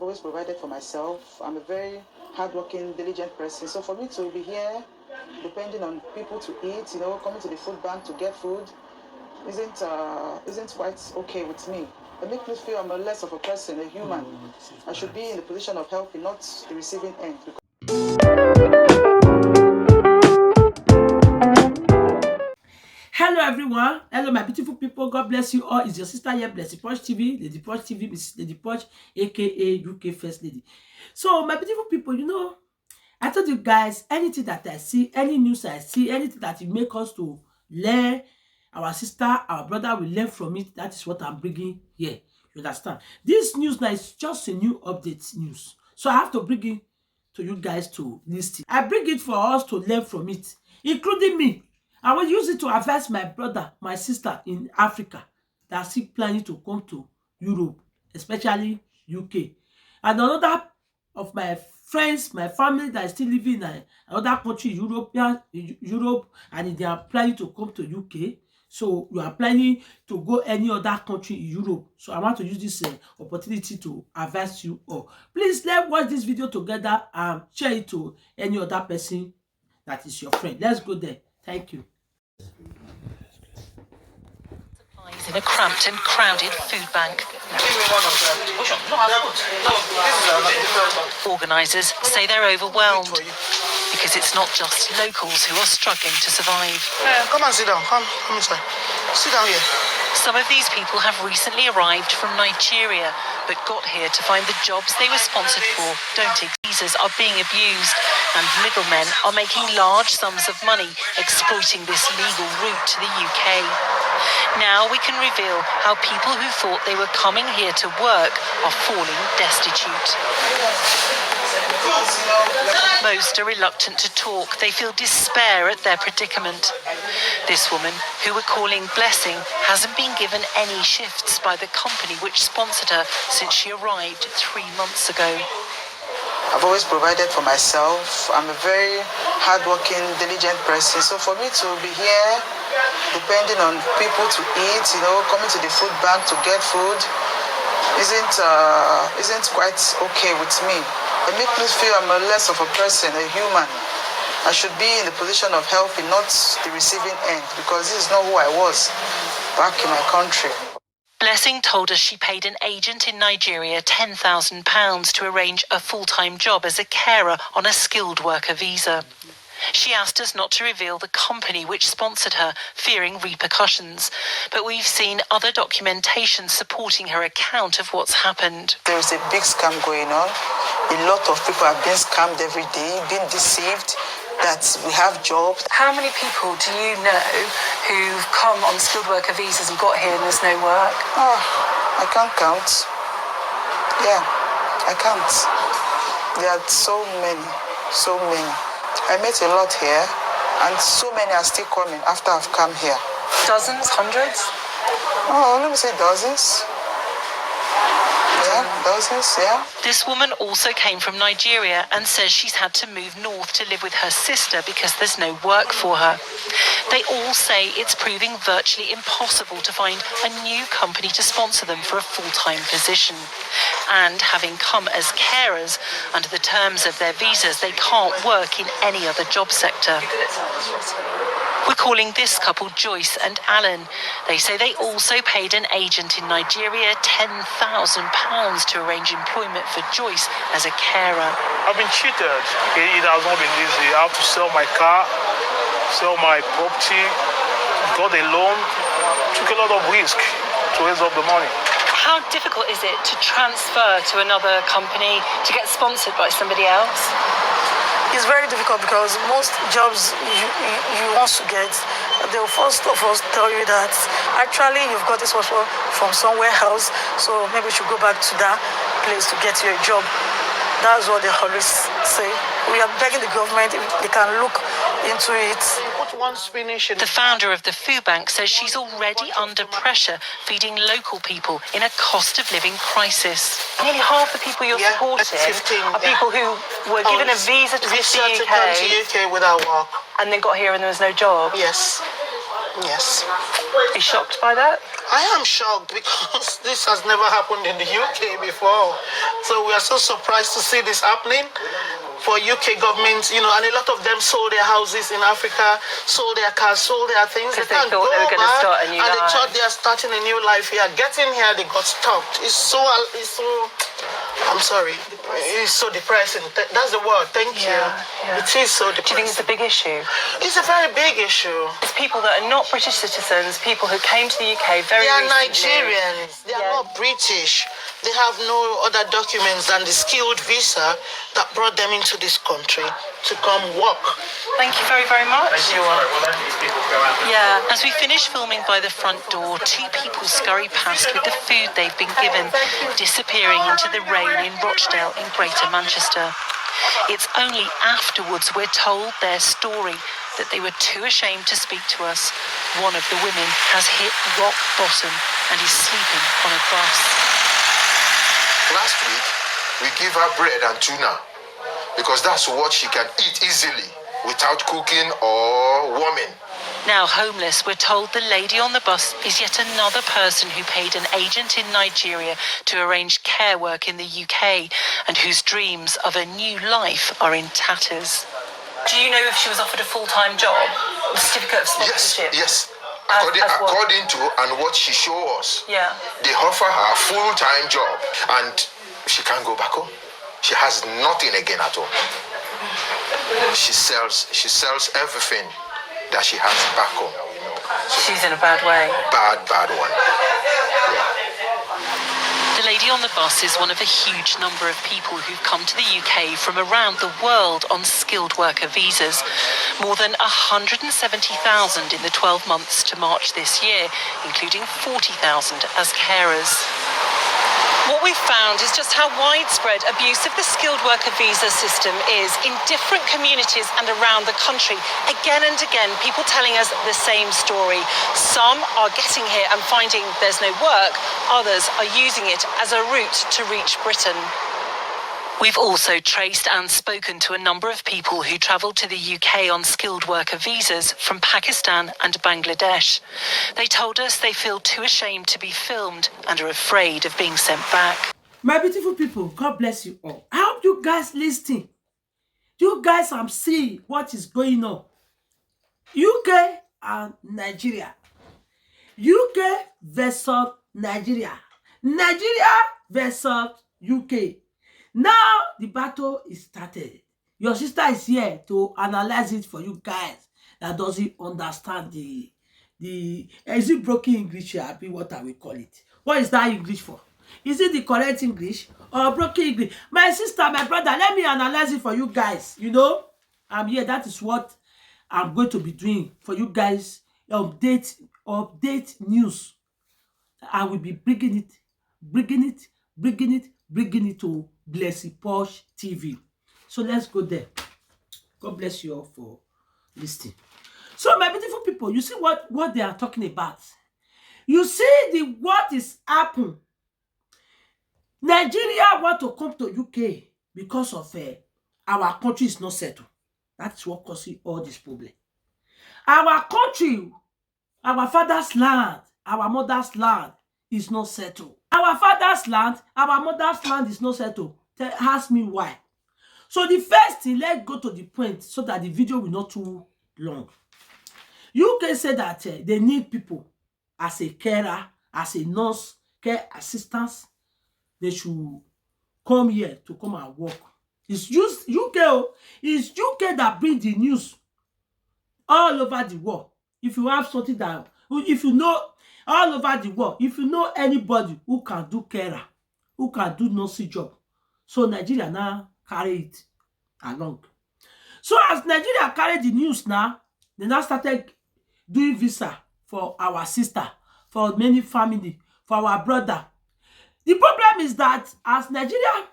always provided for myself. I'm a very hardworking, diligent person. So for me to be here, depending on people to eat, coming to the food bank to get food, isn't quite okay with me. It makes me feel I'm a less of a person, a human. I should be in the position of helping, not the receiving end. Hello everyone, hello my beautiful people, God bless you all. It's your sister here, Blessy Posh TV, Lady Posh TV, Mrs. Lady Posh, aka UK First Lady. So my beautiful people, I told you guys, anything that I see, any news I see, anything that will make us to learn, our sister, our brother will learn from it. That is what I'm bringing here. You understand? This news now is just a new update news. So I have to bring it to you guys to listen. I bring it for us to learn from it, including me. I will use it to advise my brother, my sister in Africa that are still planning to come to Europe, especially UK. And another of my friends, my family that is still living in another country, Europe, and they are planning to come to UK. So you are planning to go any other country in Europe. So I want to use this opportunity to advise you all. Please, let's watch this video together and share it to any other person that is your friend. Let's go there. Thank you. In a cramped and crowded food bank. Organisers say they're overwhelmed because it's not just locals who are struggling to survive. Come and sit down. Come inside. Sit down here. Some of these people have recently arrived from Nigeria but got here to find the jobs they were sponsored for don't exist. Visas are being abused and middlemen are making large sums of money exploiting this legal route to the UK. Now we can reveal how people who thought they were coming here to work are falling destitute. Most are reluctant to talk. They feel despair at their predicament. This woman, who we're calling Blessing, hasn't been given any shifts by the company which sponsored her since she arrived 3 months ago. I've always provided for myself. I'm a very hardworking, diligent person. So for me to be here, depending on people to eat, coming to the food bank to get food, isn't quite okay with me. It makes me feel I'm a less of a person, a human. I should be in the position of helping, not the receiving end, because this is not who I was back in my country. Blessing told us she paid an agent in Nigeria £10,000 to arrange a full-time job as a carer on a skilled worker visa. She asked us not to reveal the company which sponsored her, fearing repercussions. But we've seen other documentation supporting her account of what's happened. There's a big scam going on. A lot of people are being scammed every day, being deceived that we have jobs. How many people do you know who've come on skilled worker visas and got here and there's no work? Oh, I can't count. Yeah, I can't. There are so many. I met a lot here, and so many are still coming after I've come here. Dozens, hundreds? Oh, let me say dozens. Yeah, dozens, yeah. This woman also came from Nigeria and says she's had to move north to live with her sister because there's no work for her. They all say it's proving virtually impossible to find a new company to sponsor them for a full-time position. And having come as carers, under the terms of their visas, they can't work in any other job sector. We're calling this couple Joyce and Alan. They say they also paid an agent in Nigeria £10,000 to arrange employment for Joyce as a carer. I've been cheated. It has not been easy. I have to sell my car, sell my property, got a loan, took a lot of risk to raise up the money. How difficult is it to transfer to another company to get sponsored by somebody else? It's very difficult because most jobs you want to get, they'll first of all tell you that actually you've got this offer from somewhere else, so maybe you should go back to that place to get your job. That's what they always say. We are begging the government if they can look into it. The founder of the food bank says she's already under pressure feeding local people in a cost of living crisis. Nearly half the people you're supporting are people who were given a visa to the UK without work. and then got here and there was no job. Yes. Are you shocked by that? I am shocked because this has never happened in the UK before. So we are so surprised to see this happening. For UK government, and a lot of them sold their houses in Africa, sold their cars, sold their things. Because they thought they were going to start a new life. And they thought they are starting a new life here. Getting here, they got stopped. It's so, I'm sorry, it's so depressing. That's the word, thank you. Yeah. It is so depressing. Do you think it's a big issue? It's a very big issue. It's people that are not British citizens, people who came to the UK very recently. They are recently. Nigerians. They are not British. They have no other documents than the skilled visa that brought them into this country to come work. Thank you very, very much. Thank you. Yeah. As we finish filming by the front door, two people scurry past with the food they've been given, disappearing into the rain in Rochdale in Greater Manchester. It's only afterwards we're told their story, that they were too ashamed to speak to us. One of the women has hit rock bottom and is sleeping on a bus. Last week, we give her bread and tuna because that's what she can eat easily without cooking or warming. Now homeless, we're told the lady on the bus is yet another person who paid an agent in Nigeria to arrange care work in the UK and whose dreams of a new life are in tatters. Do you know if she was offered a full-time job? A certificate of sponsorship? Yes. According to and what she showed us, they offer her a full-time job and she can't go back home. She has nothing again at all. She sells everything that she has back home. So she's in a bad way. Bad one. Yeah. The lady on the bus is one of a huge number of people who've come to the UK from around the world on skilled worker visas. More than 170,000 in the 12 months to March this year, including 40,000 as carers. What we've found is just how widespread abuse of the skilled worker visa system is in different communities and around the country. Again and again, people telling us the same story. Some are getting here and finding there's no work. Others are using it as a route to reach Britain. We've also traced and spoken to a number of people who travelled to the UK on skilled worker visas from Pakistan and Bangladesh. They told us they feel too ashamed to be filmed and are afraid of being sent back. My beautiful people, God bless you all. I hope you guys listening. You guys are seeing what is going on. UK and Nigeria. UK versus Nigeria. Nigeria versus UK. Now the battle is started. Your sister is here to analyze it for you guys that doesn't understand the is it broken English here? What I will call it. What is that English for? Is it the correct English or broken English? My sister, my brother, let me analyze it for you guys. I'm here. That is what I'm going to be doing for you guys. Update news. I will be bringing it to Blessy Posh TV. So let's go there. God bless you all for listening. So my beautiful people, you see what they are talking about. You see what is happening. Nigeria want to come to UK because of our country is not settled. That's what causes all this problem. Our country, our father's land, our mother's land is not settled. Our father's land, our mother's land is not settled. Ask me why. So the first thing, let's go to the point so that the video will not too long. You can say that they need people as a carer, as a nurse, care assistants. They should come here to come and work. It's just UK. It's UK that brings the news all over the world. If you have something that, if you know all over the world, if you know anybody who can do carer, who can do nursing job, so Nigeria now carry it along. So as Nigeria carry the news now, they now started doing visa for our sister, for many family, for our brother. The problem is that as Nigeria,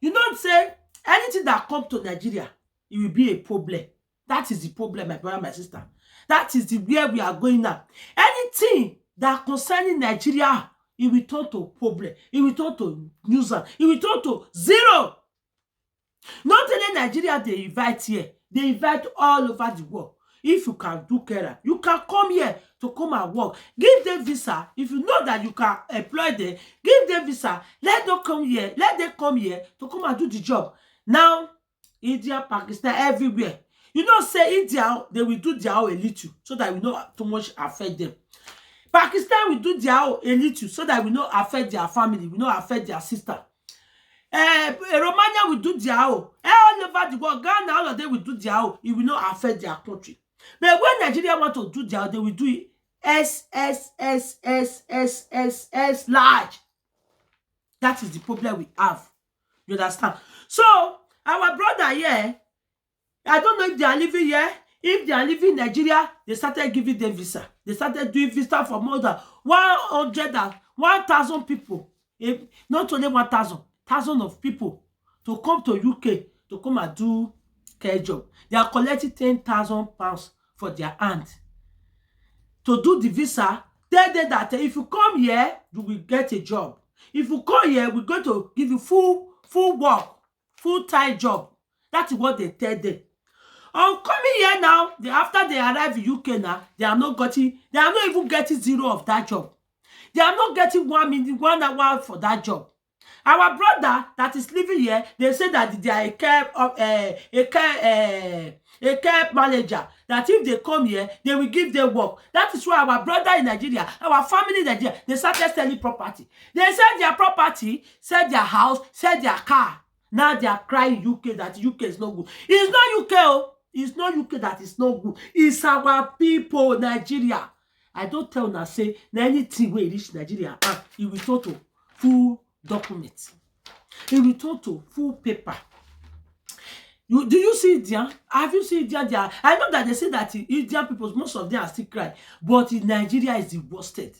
you don't say anything that comes to Nigeria, it will be a problem. That is the problem, my brother, my sister. That is where we are going now. Anything that concerning Nigeria, it will turn to problem. It will turn to nuisance. It will turn to zero. Not only Nigeria they invite here, they invite all over the world. if you can do carer, you can come here to come and work. Give them visa. If you know that you can employ them, give them visa. Let them come here. Let them come here to come and do the job. Now, India, Pakistan, everywhere. You know, say India, they will do their own a little so that we not too much affect them. Pakistan will do their own a little so that we not affect their family, we not affect their sister. Romania will do their own. All over the world, Ghana, all of them will do their own. It will not affect their country. But when Nigeria want to do their own, they will do it S large. That is the problem we have. You understand? So, our brother here, I don't know if they are living here. If they are living in Nigeria, they started giving them visa. They started doing visa for more than 1,000 people. If not only 1,000, thousands of people to come to UK to come and do care job. They are collecting £10,000 for their hand. To do the visa, tell them that if you come here, you will get a job. If you come here, we're going to give you full work, full-time job. That is what they tell them. On coming here now, after they arrive in UK now, they are not even getting zero of that job. They are not getting 1 minute, 1 hour for that job. Our brother that is living here, they say that they are a care manager. That if they come here, they will give them work. That is why our brother in Nigeria, our family in Nigeria, they started selling property. They sell their property, sell their house, sell their car. Now they are crying UK that UK is not good. It's not UK, oh. It's not UK that is not good. It's our people, Nigeria. I don't tell now say anything where reach Nigeria, it will turn to full documents. It will turn to full paper. Do you see India? Have you seen India there? I know that they say that Indian people, most of them are still crying, but in Nigeria is the worst state.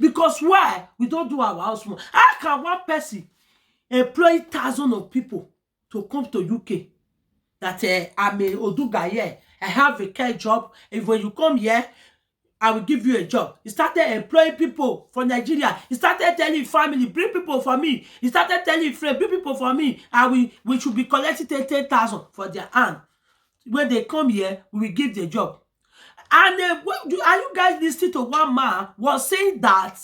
Because why? We don't do our house more. How can one person employ thousands of people to come to UK? That I'm a Oduga here. I have a care job. If when you come here, I will give you a job. He started employing people for Nigeria. He started telling family, bring people for me. He started telling friends, bring people for me. And we should be collecting 10,000 for their hand. When they come here, we will give the job. And are you guys listening to one man was saying that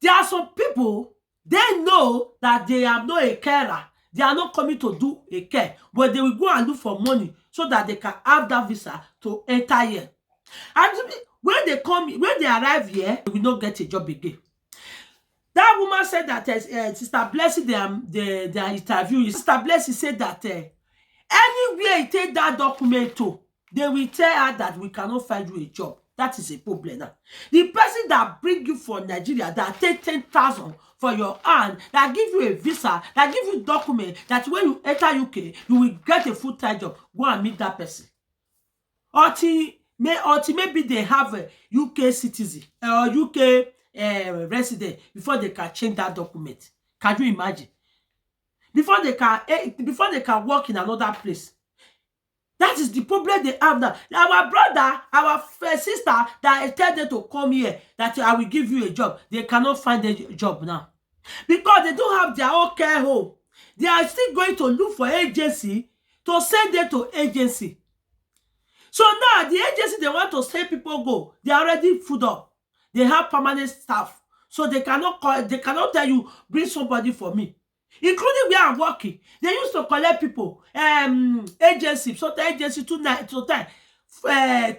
there are some people, they know that they are not a carer. They are not coming to do a care, but they will go and look for money so that they can have that visa to enter here. And when they arrive here, they will not get a job again. That woman said that Sister Blessing, their interview, Sister Blessing said that anywhere you take that document to, they will tell her that we cannot find you a job. That is a problem now. The person that bring you from Nigeria, that take 10,000 for your hand, that give you a visa, that give you document, that when you enter UK, you will get a full-time job. Go and meet that person. Or maybe they have a UK citizen or UK resident before they can change that document. Can you imagine? Before they can work in another place. That is the problem they have now. Our brother, our sister that tell them to come here, that I will give you a job. They cannot find a job now. Because they don't have their own care home. They are still going to look for agency to send them to agency. So now the agency they want to send people go, they are already full up. They have permanent staff. So they cannot tell you, bring somebody for me. Including where I'm working. They used to collect people. Agency. So the agency tonight,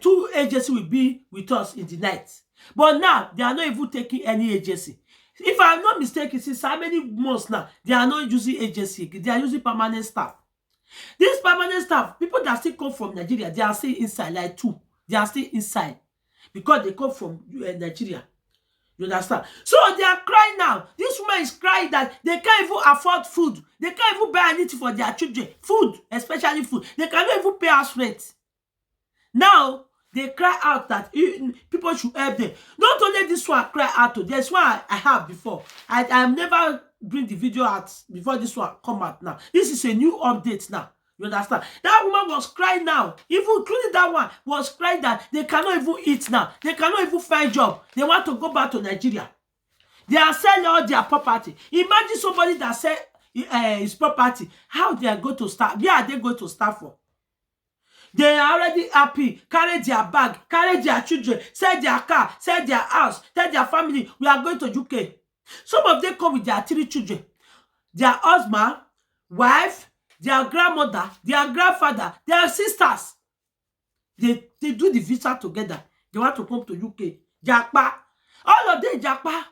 two agencies will be with us in the night. But now they are not even taking any agency. If I'm not mistaken, since how many months now, they are not using agency. They are using permanent staff. This permanent staff, people that still come from Nigeria, they are still inside, like two. They are still inside. Because they come from Nigeria. You understand? So they are crying now. This woman is crying that they can't even afford food. They can't even buy anything for their children. Food, especially food. They cannot even pay house rent. Now, they cry out that people should help them. Not only this one cry out to, there's one I have before. I never bring the video out before this one come out now. This is a new update now. You understand? That woman was crying now. Even including that one was crying that they cannot even eat now. They cannot even find job. They want to go back to Nigeria. They are selling all their property. Imagine somebody that sell his property. How they are going to start? Where are they going to start for? They are already happy, carry their bag, carry their children, sell their car, sell their house, tell their family, we are going to UK. Some of them come with their 3 children, their husband, wife, their grandmother, their grandfather, their sisters. They do the visa together. They want to come to UK. JAPA. All of them JAPA.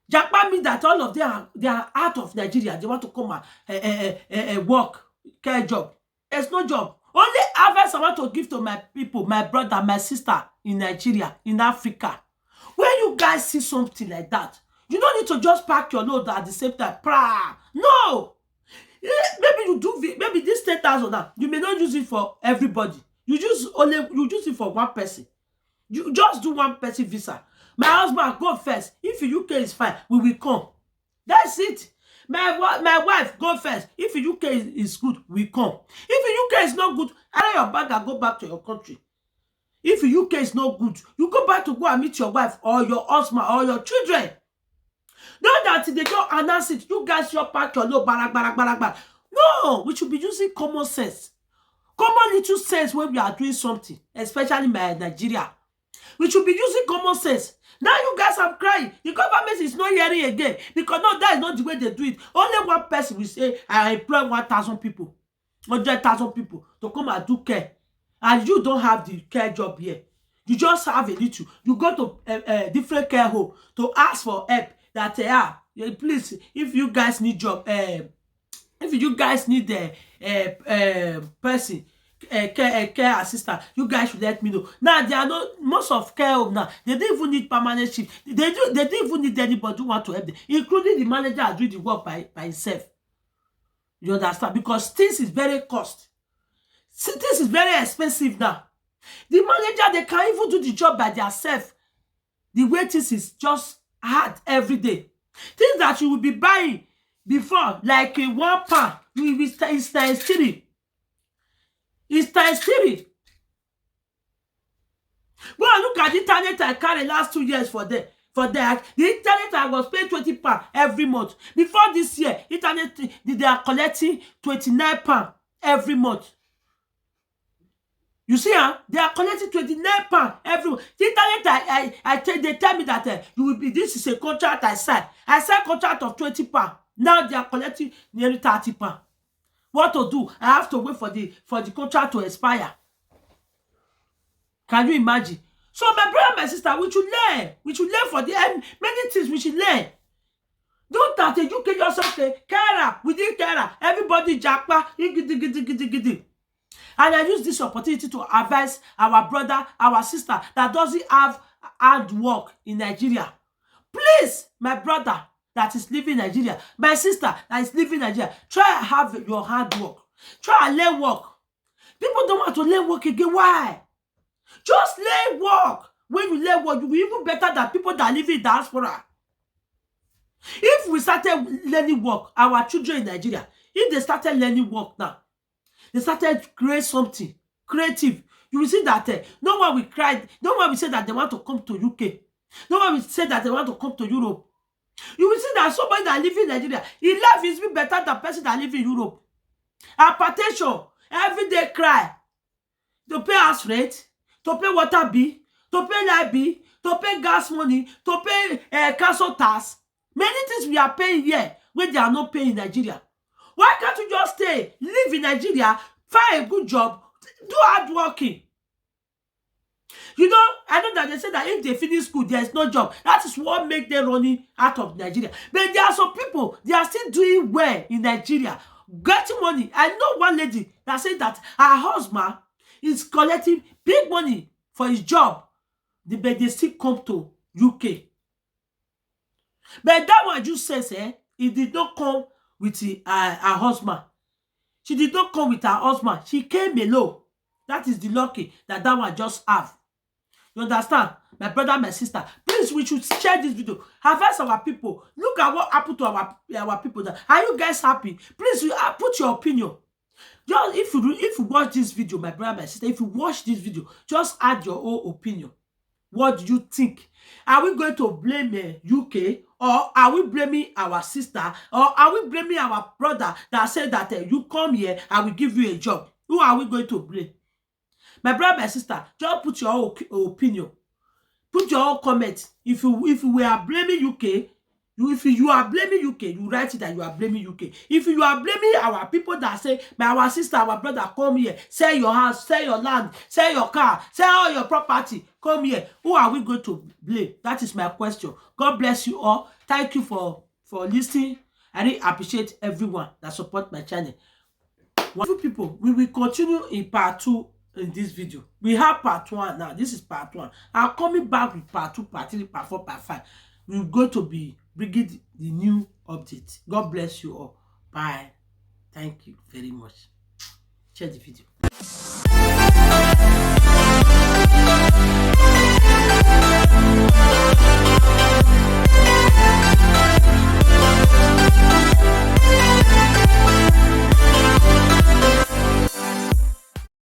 JAPA means that all of them they are out of Nigeria. They want to come and work, care job. There's no job. Only advice I want to give to my people, my brother, my sister in Nigeria, in Africa. When you guys see something like that, you don't need to just pack your load at the same time. No. Maybe you do, maybe this 10,000 now, you may not use it for everybody. You use it for one person. You just do one person visa. My husband, go first. If UK is fine, we will come. That's it. My wife, go first. If UK is good, we come. If UK is not good, carry your bag and go back to your country. If UK is not good, you go back to go and meet your wife or your husband or your children. Not that they don't announce it. You guys your pack your load, barak. No, we should be using common sense. Common little sense when we are doing something, especially in Nigeria. We should be using common sense. Now you guys are crying. The government is not hearing again. Because no, that is not the way they do it. Only one person will say, I employ 1,000 people, 100,000 people to come and do care. And you don't have the care job here. You just have a little. You go to different care home to ask for help. That please, if you guys need job, if you guys need a person, care assistant, you guys should let me know. Now they are not most of care home now. They don't even need permanent shift. They don't even need anybody who want to help them, including the manager doing the work by himself. You understand? Because things is very cost. Things is very expensive now. The manager, they can't even do the job by themselves. The way things is just hard every day. Things that you will be buying before, like a 1 pound, it's times 3. It's times 3. Go and look at the internet I carried last 2 years for that. The internet I was paying 20 pounds every month. Before this year, internet they are collecting 29 pounds every month. You see, they are collecting 29 pounds every month. The internet they tell me that you will be. This is a contract I signed. I signed contract of 20 pounds. Now they are collecting nearly 30 pounds. What to do? I have to wait for the contract to expire. Can you imagine? So my brother, my sister, we should learn. We should learn for many things we should learn. Don't that the UK just say, Kara, we did Kara. Everybody JAPA, gidi. And I use this opportunity to advise our brother, our sister that doesn't have hard work in Nigeria. Please, my brother that is living in Nigeria, my sister that is living in Nigeria, try and have your hard work. Try and learn work. People don't want to learn work again. Why? Just learn work. When you learn work, you will be even better than people that live in diaspora. If we started learning work, our children in Nigeria, if they started learning work now, they started to create something creative, you will see that no one will cry. No one will say that they want to come to UK. No one will say that they want to come to Europe. You will see that somebody that lives in Nigeria, his life is better than person that lives in Europe. Hypertension, every day cry. To pay house rent, to pay water bill, to pay light bill, to pay gas money, to pay council tax. Many things we are paying here when they are not paying in Nigeria. Why can't you just stay, live in Nigeria, find a good job, do hard working? You know, I know that they say that if they finish school, there is no job. That is what makes them running out of Nigeria. But there are some people, they are still doing well in Nigeria, getting money. I know one lady that said that her husband is collecting big money for his job, but they still come to UK. But that one just says, it did not come with her husband. She did not come with her husband. She came alone. That is the lucky that one just have. You understand? My brother, my sister, please, we should share this video. Advise our people. Look at what happened to our people now. Are you guys happy? Please, put your opinion. Just if you watch this video, my brother, my sister, if you watch this video, just add your own opinion. What do you think? Are we going to blame UK, or are we blaming our sister, or are we blaming our brother that said that you come here, I will give you a job? Who are we going to blame? My brother, my sister, just put your own opinion. Put your own comment. If we are blaming UK, if you are blaming UK, you write it that you are blaming UK. If you are blaming our people that say, our sister, our brother, come here, sell your house, sell your land, sell your car, sell all your property, come here. Who are we going to blame? That is my question. God bless you all. Thank you for listening. I really appreciate everyone that support my channel. Wonderful people, we will continue in part 2 in this video. We have part 1 now. This is part 1. I'm coming back with part 2, part 3, part 4, part 5. We're going to be bringing the new update. God bless you all. Bye. Thank you very much. Share the video.